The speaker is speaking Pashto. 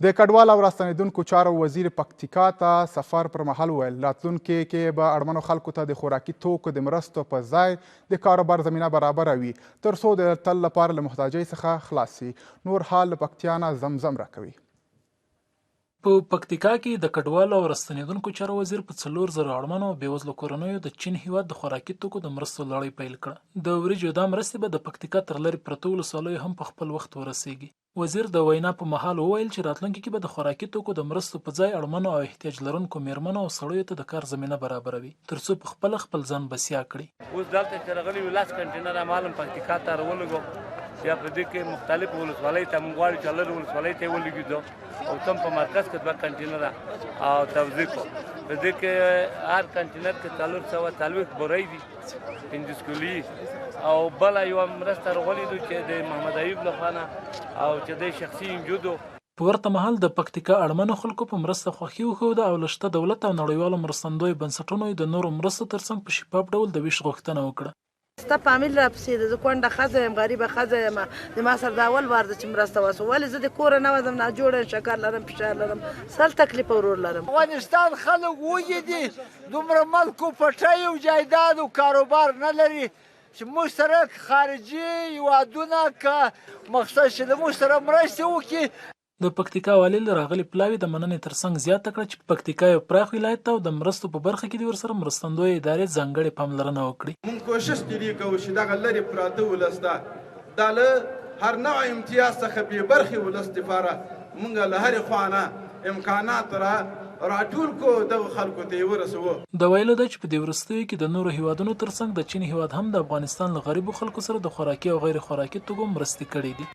د کډوال او راستنیدونکو چارو وزیر پکتیکا ته سفر پر مهال وویل راتلونکي کې به اړمنو خلکو ته د خوراکي توکو د مرستو په ځای د کاروبار زمینه برابره وي تر څو د تل لپاره له محتاجۍ څخه خلاص شي. نور حال له پکتیا نه زمزم راکوي. په پکتیکا کې د کډوالو او راستنیدونکو چارو وزیر په 4000 اړمنو او بېوزلو کورنیو د چین هیواد د خوراکي توکو د مرستو لړۍ پیل کړه. د وریجو دا مرستې به د پکتیکا تر لرې پرتو ولسوالیو هم په خپل وخت ورسیږي. وزیر د وینا په مهال وویل چې راتلونکي کې به د خوراکي توکو د مرستو په ځای اړمنو او احتیاج لرونکو میرمنو او سړیو ته د کار زمینه برابروي تر څو په خپل ځان بسیا کړي. اوس دلته چې راغلي یو 10 کنټینر مالم پکتیکا ته راولګو یا په دې کې مختلف ولسوالۍ ته موږ غواړو چې لرې ولسوالۍ ته ولګېږو او تم په مرکز کې 2 کنټینره او توزیع کړو. په دې کې هر کنټینر کې 440 بورۍ دي 15 کیلویي او بله یوه مرسته راغلې ده چې د محمد ایوب له خوا نه او چې د شخصي انجودو. په ورته مهال د پکتیکا اړمنو خلکو په مرسته خوښي وښوده او له شته دولت او نړیوالو مرستندویو بنسټونو د نورو مرستو ترڅنګ په شفاف ډول د ویش غوښتنه وکړه. ستا فامیل راپسې ده، زه کونډه ښځه یم، غریبه ښځه یم، د ما سره دا اول وار ده چې مرسته وسوه. ولې زه د کوره نه وځم، ناجوړه یم، شکر لرم، فشار لرم، سل تکلیف ورور لرم. افغانستان خلک وږي دي، دومره ملک و پټی او جایداد او کاروبار نه لري چې موږ سره خارجي هیوادونه که مقصد چې د موږ سره مرستې وکړي. د پکتیکا والي له راغلي پلاوي د مننې ترڅنګ زیاته کړه چې پکتیکا یو پراخ ولایت او د مرستو په برخه کې د ورسره مرستندوی ادارې ځانګړې پاملرنه وکړي. موږ کوشش کوو چې دغه لرې پراته ولس ته دا له هر نوع امتیاز څخه بې برخې ولس دپاره موږ له هرې خوا نه امکانات راټول کو دغه خلکو ته یې ورسوو. د ویلو ده چې په دې وروستیو کې د نورو هیوادونو ترڅنګ د چین هیواد هم د افغانستان له غریبو خلکو سره د خوراکي او غیر خوراکي توکو مرستې کړې دي.